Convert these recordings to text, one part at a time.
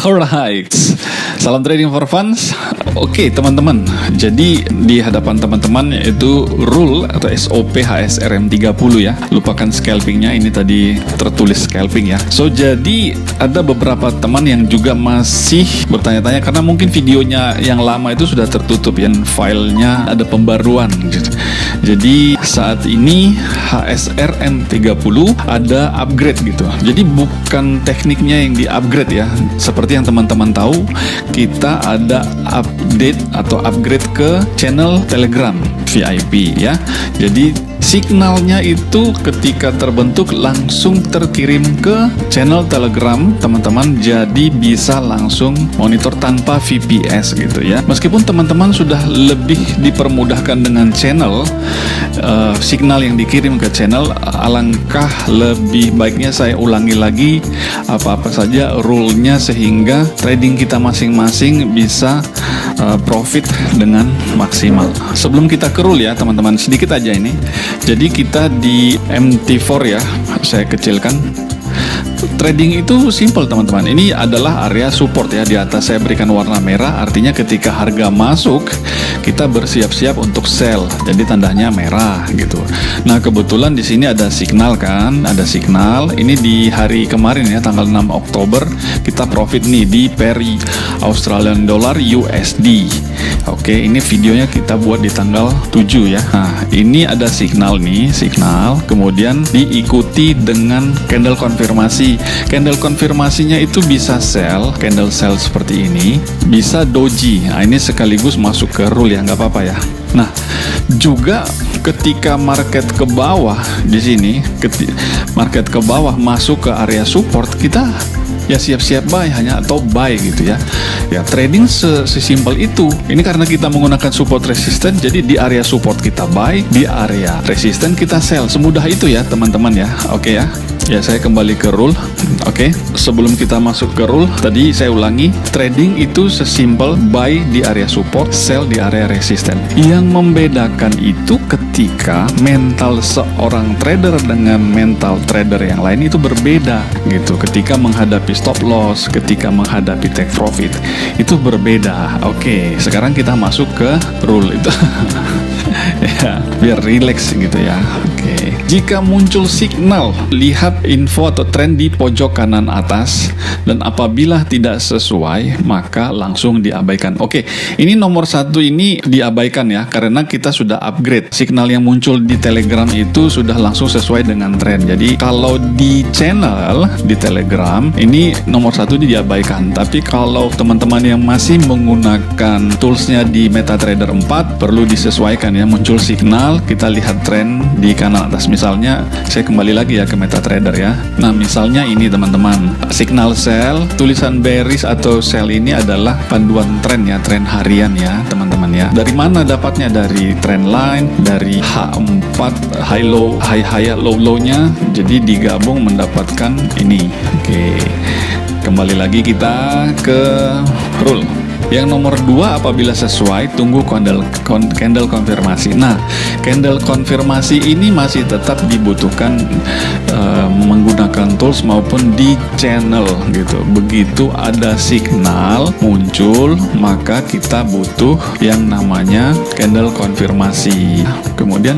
Alright, salam trading for fun. Oke teman-teman, jadi di hadapan teman-teman yaitu rule atau SOP HSRM 30 ya. Lupakan scalpingnya, ini tadi tertulis scalping ya. So jadi ada beberapa teman yang juga masih bertanya-tanya karena mungkin videonya yang lama itu sudah tertutup ya, filenya ada pembaruan gitu. Jadi saat ini HSRM 30 ada upgrade gitu. Jadi bukan tekniknya yang di-upgrade ya. Seperti yang teman-teman tahu, kita ada update atau upgrade ke channel Telegram VIP ya. Jadi signalnya itu ketika terbentuk langsung terkirim ke channel Telegram teman-teman, jadi bisa langsung monitor tanpa VPS gitu ya. Meskipun teman-teman sudah lebih dipermudahkan dengan channel, signal yang dikirim ke channel, alangkah lebih baiknya saya ulangi lagi apa-apa saja rule-nya sehingga trading kita masing-masing bisa profit dengan maksimal. Sebelum kita ke rule ya teman-teman, sedikit aja ini. Jadi kita di MT4 ya, saya kecilkan. Trading itu simple teman-teman. Ini adalah area support ya. Di atas saya berikan warna merah, artinya ketika harga masuk kita bersiap-siap untuk sell. Jadi tandanya merah gitu. Nah, kebetulan di sini ada signal kan, ada signal. Ini di hari kemarin ya, tanggal 6 Oktober kita profit nih di peri Australian Dollar USD. Oke, ini videonya kita buat di tanggal 7 ya. Nah, ini ada signal nih, signal. Kemudian diikuti dengan candle konfirmasi. Candle konfirmasinya itu bisa sell, candle sell seperti ini, bisa doji. Nah, ini sekaligus masuk ke rule ya, nggak apa-apa ya. Nah, juga ketika market ke bawah di sini, market ke bawah masuk ke area support, kita ya siap-siap buy hanya atau buy gitu ya. Ya trading sesimpel itu. Ini karena kita menggunakan support resisten, jadi di area support kita buy, di area resisten kita sell. Semudah itu ya teman-teman ya. Oke ya. Ya, saya kembali ke rule. Oke, sebelum kita masuk ke rule, tadi saya ulangi, trading itu sesimpel buy di area support, sell di area resisten. Yang membedakan itu ketika mental seorang trader dengan mental trader yang lain itu berbeda gitu. Ketika menghadapi stop loss, ketika menghadapi take profit, itu berbeda. Oke, sekarang kita masuk ke rule itu. Ya, biar relax gitu ya. Oke. Jika muncul signal, lihat info atau tren di pojok kanan atas, dan apabila tidak sesuai maka langsung diabaikan. Oke, ini nomor 1 ini diabaikan ya, karena kita sudah upgrade. Signal yang muncul di Telegram itu sudah langsung sesuai dengan tren. Jadi kalau di channel di Telegram ini nomor 1 diabaikan. Tapi kalau teman-teman yang masih menggunakan toolsnya di MetaTrader 4 perlu disesuaikan ya. Muncul signal, kita lihat tren di kanan atas. Misalnya saya kembali lagi ya ke MetaTrader ya. Nah, misalnya ini teman-teman, signal sell, tulisan bearish atau sell ini adalah panduan tren ya, tren harian ya teman-teman ya. Dari mana dapatnya? Dari trend line, dari H4, high low, high low low-nya. Jadi digabung mendapatkan ini. Oke. Kembali lagi kita ke rule. Yang nomor 2, apabila sesuai, tunggu candle konfirmasi. Nah, candle konfirmasi ini masih tetap dibutuhkan menggunakan tools maupun di channel gitu. Begitu ada signal muncul, maka kita butuh yang namanya candle konfirmasi. Kemudian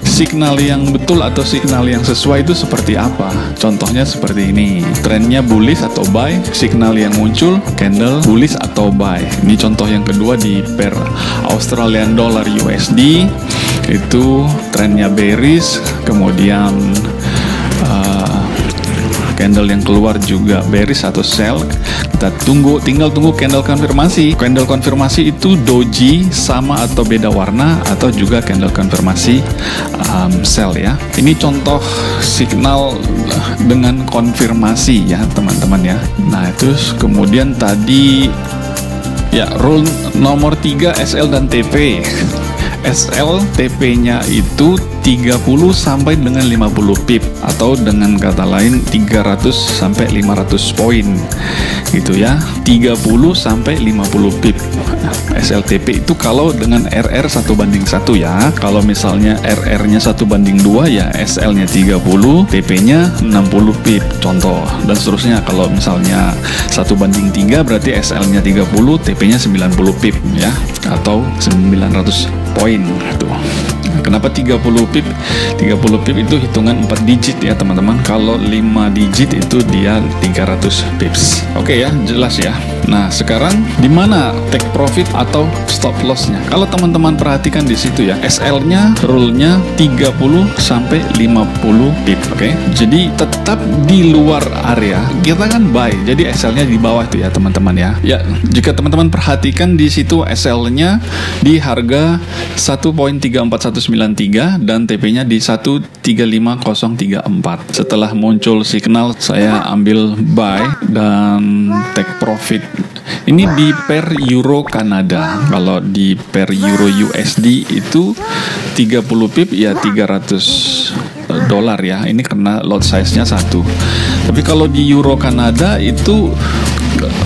signal yang betul atau signal yang sesuai itu seperti apa? Contohnya seperti ini. Trennya bullish atau buy, signal yang muncul candle bullish atau buy. Ini contoh yang kedua di pair Australian Dollar USD, itu trennya bearish, kemudian candle yang keluar juga bearish atau sell. Kita tinggal tunggu candle konfirmasi. Candle konfirmasi itu doji sama atau beda warna, atau juga candle konfirmasi sell ya. Ini contoh signal dengan konfirmasi ya teman-teman ya. Nah, itu kemudian tadi ya rule nomor 3 SL dan TP. SLTP-nya itu 30 sampai dengan 50 pip, atau dengan kata lain 300 sampai 500 poin gitu ya. 30 sampai 50 pip SLTP itu kalau dengan RR 1:1 ya. Kalau misalnya RR-nya 1:2 ya SL-nya 30, TP-nya 60 pip contoh, dan seterusnya. Kalau misalnya 1:3 berarti SL-nya 30, TP-nya 90 pip ya, atau 900 poin gitu. Kenapa 30 pip? 30 pip itu hitungan 4 digit ya teman-teman. Kalau 5 digit itu dia 300 pips. Oke ya, jelas ya. Nah, sekarang di mana take profit atau stop loss-nya? Kalau teman-teman perhatikan di situ ya, SL-nya, rule-nya 30 sampai 50 pip. Oke. Jadi tetap di luar area. Kita kan buy. Jadi SL-nya di bawah tuh ya teman-teman ya. Ya, jika teman-teman perhatikan di situ SL-nya di harga 1.34193 dan TP-nya di 1.35034. Setelah muncul signal, saya ambil buy dan take profit. Ini di per euro Kanada. Kalau di per euro USD itu 30 pip ya $300 ya. Ini karena lot size-nya 1. Tapi kalau di euro Kanada itu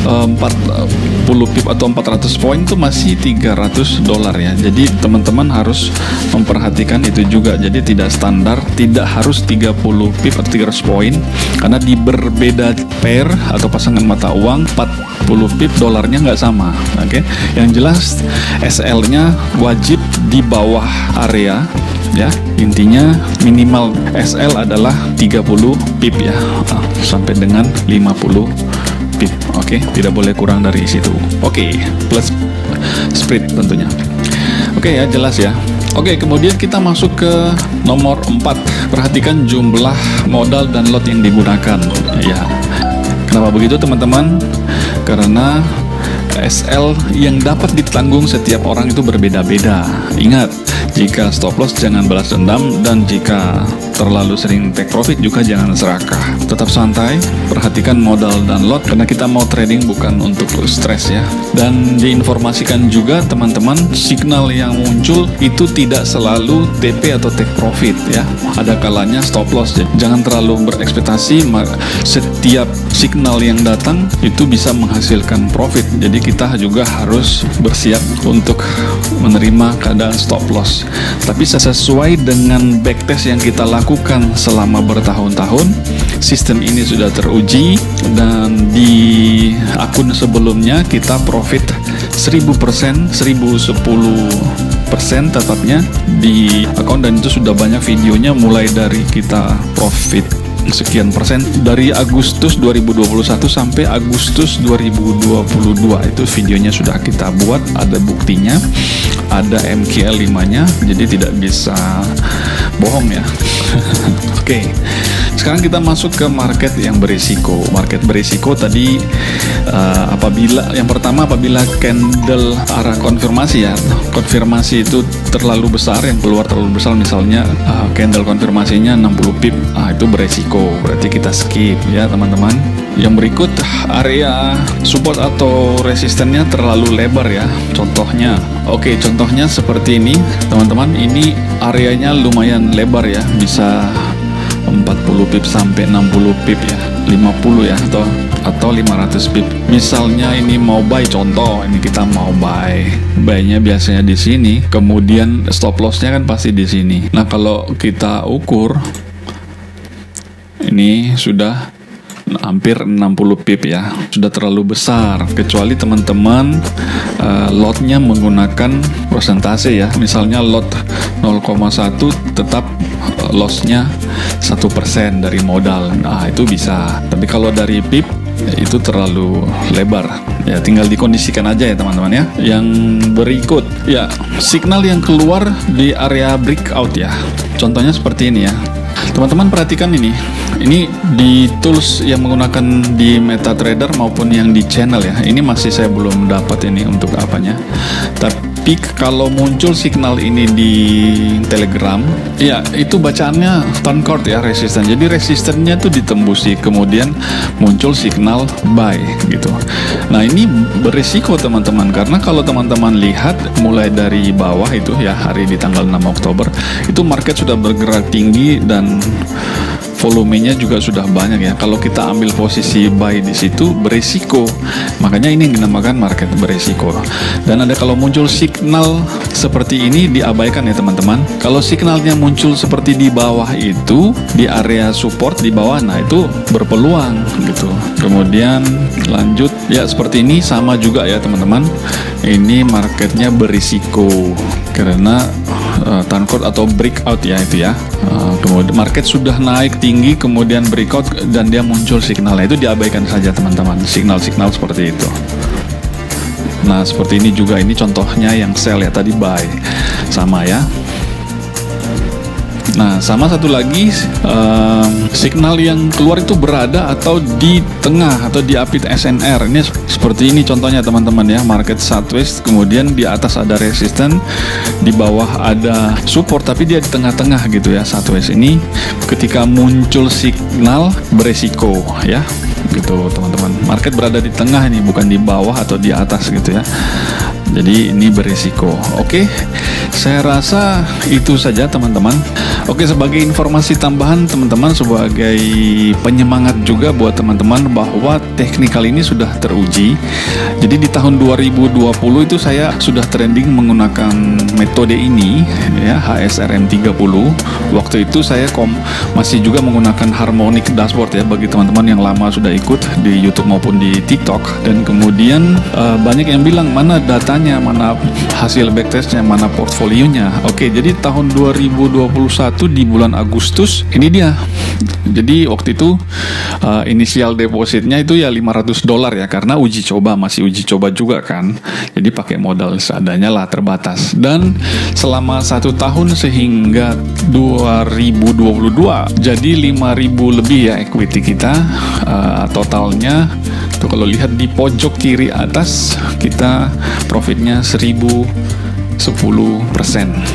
40 pip atau 400 poin itu masih $300 ya. Jadi teman-teman harus memperhatikan itu juga. Jadi tidak standar, tidak harus 30 pip atau 300 poin, karena di berbeda pair atau pasangan mata uang 40 pip dolarnya nggak sama. Oke. Yang jelas SL-nya wajib di bawah area ya. Intinya minimal SL adalah 30 pip ya, sampai dengan 50 pip. Oke, tidak boleh kurang dari situ. Oke, plus spread tentunya. Oke ya, jelas ya. Oke, kemudian kita masuk ke nomor 4. Perhatikan jumlah modal dan lot yang digunakan ya. Kenapa begitu teman-teman? Karena SL yang dapat ditanggung setiap orang itu berbeda-beda. Ingat, jika stop loss jangan balas dendam, dan jika terlalu sering take profit juga jangan serakah. Tetap santai, perhatikan modal dan lot, karena kita mau trading bukan untuk stres ya. Dan diinformasikan juga teman-teman, signal yang muncul itu tidak selalu TP atau take profit ya. Ada kalanya stop loss. Jangan terlalu berekspektasi setiap signal yang datang itu bisa menghasilkan profit. Jadi kita juga harus bersiap untuk menerima keadaan stop loss. Tapi sesuai dengan backtest yang kita lakukan selama bertahun-tahun, sistem ini sudah teruji, dan di akun sebelumnya kita profit 1000%, 1010% tetapnya di akun, dan itu sudah banyak videonya, mulai dari kita profit sekian persen dari Agustus 2021 sampai Agustus 2022. Itu videonya sudah kita buat, ada buktinya, ada MQL 5-nya, jadi tidak bisa bohong ya. Oke. Sekarang kita masuk ke market yang berisiko. Market berisiko tadi apabila candle arah konfirmasi ya. Konfirmasi itu terlalu besar, yang keluar terlalu besar, misalnya candle konfirmasinya 60 pip, itu berisiko. Berarti kita skip ya teman-teman. Yang berikut, area support atau resistennya terlalu lebar ya. Contohnya, contohnya seperti ini teman-teman. Ini areanya lumayan lebar ya, bisa 40 pip sampai 60 pip ya, 50 ya, atau 500 pip. Misalnya ini mau buy, contoh ini kita mau buy-nya biasanya di sini, kemudian stop loss-nya kan pasti di sini. Nah, kalau kita ukur ini sudah hampir 60 pip ya, sudah terlalu besar. Kecuali teman-teman lotnya menggunakan persentase ya, misalnya lot 0,1 tetap lossnya 1% dari modal. Nah, itu bisa. Tapi kalau dari pip itu terlalu lebar ya, tinggal dikondisikan aja ya teman-teman ya. Yang berikut ya, signal yang keluar di area breakout ya. Contohnya seperti ini ya. Teman-teman perhatikan ini di tools yang menggunakan di MetaTrader maupun yang di channel ya. Ini masih saya belum dapat ini untuk apanya. peak kalau muncul signal ini di Telegram, ya itu bacaannya turn court ya, resisten. Jadi resistennya tuh ditembusi, kemudian muncul signal buy gitu. Nah ini berisiko teman-teman, karena kalau teman-teman lihat mulai dari bawah itu ya, hari di tanggal 6 Oktober itu market sudah bergerak tinggi dan volumenya juga sudah banyak ya. Kalau kita ambil posisi buy di situ berisiko. Makanya ini yang dinamakan market berisiko. Dan ada kalau muncul signal seperti ini diabaikan ya teman-teman. Kalau signalnya muncul seperti di bawah itu, di area support di bawah, nah itu berpeluang gitu. Kemudian lanjut ya seperti ini, sama juga ya teman-teman. Ini marketnya berisiko karena turn court atau breakout ya itu ya. Kemudian market sudah naik tinggi, kemudian breakout dan dia muncul signalnya, itu diabaikan saja teman-teman, signal-signal seperti itu. Nah seperti ini juga, ini contohnya yang sell ya, tadi buy, sama ya. Nah sama satu lagi, signal yang keluar itu berada atau di tengah atau di upit SNR. Ini seperti ini contohnya teman-teman ya, market sideways, kemudian di atas ada resisten, di bawah ada support, tapi dia di tengah-tengah gitu ya, sideways. Ini ketika muncul signal beresiko ya gitu teman-teman. Market berada di tengah ini, bukan di bawah atau di atas gitu ya. Jadi ini berisiko. Oke, saya rasa itu saja teman-teman. Oke, sebagai informasi tambahan teman-teman, sebagai penyemangat juga buat teman-teman bahwa teknikal ini sudah teruji. Jadi di tahun 2020 itu saya sudah trending menggunakan metode ini ya, HSRM 30. Waktu itu saya masih juga menggunakan harmonic dashboard ya, bagi teman-teman yang lama sudah ikut di YouTube maupun di TikTok. Dan kemudian banyak yang bilang mana datanya, mana hasil backtestnya, mana portfolionya. Oke, jadi tahun 2021 di bulan Agustus ini dia. Jadi waktu itu inisial depositnya itu ya $500 ya, karena uji coba, masih uji coba juga kan. Jadi pakai modal seadanya lah, terbatas. Dan selama 1 tahun sehingga 2022 jadi 5.000 lebih ya equity kita. Totalnya tuh kalau lihat di pojok kiri atas, kita profitnya 1010%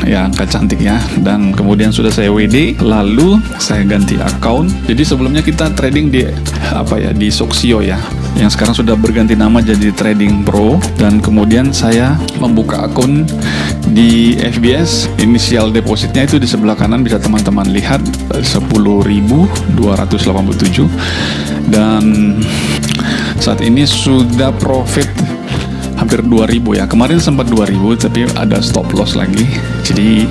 ya, angka cantik ya. Dan kemudian sudah saya WD, lalu saya ganti account. Jadi sebelumnya kita trading di di Soxio ya, yang sekarang sudah berganti nama jadi Trading Pro. Dan kemudian saya membuka akun di FBS. Inisial depositnya itu di sebelah kanan, bisa teman-teman lihat 10.287. Dan saat ini sudah profit hampir 2.000 ya. Kemarin sempat 2.000 tapi ada stop loss lagi. Jadi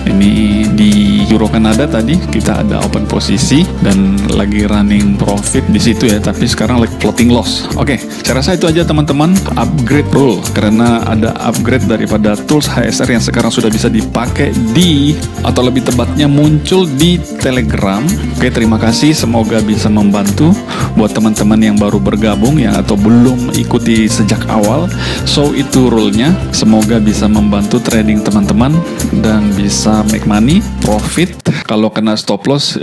ini di Euro Kanada tadi kita ada open posisi dan lagi running profit di situ ya, tapi sekarang lagi floating loss. Oke, saya rasa itu aja teman-teman. Upgrade rule, karena ada upgrade daripada tools HSR yang sekarang sudah bisa dipakai di, atau lebih tepatnya muncul di Telegram. Oke, terima kasih, semoga bisa membantu buat teman-teman yang baru bergabung ya, atau belum ikuti sejak awal. So itu rule-nya, semoga bisa membantu trading teman-teman dan bisa make money, profit. Kalau kena stop loss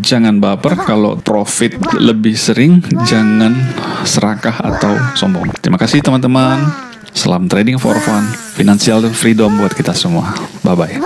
jangan baper, kalau profit lebih sering jangan serakah atau sombong. Terima kasih teman-teman. Salam trading for fun, financial freedom buat kita semua. Bye bye.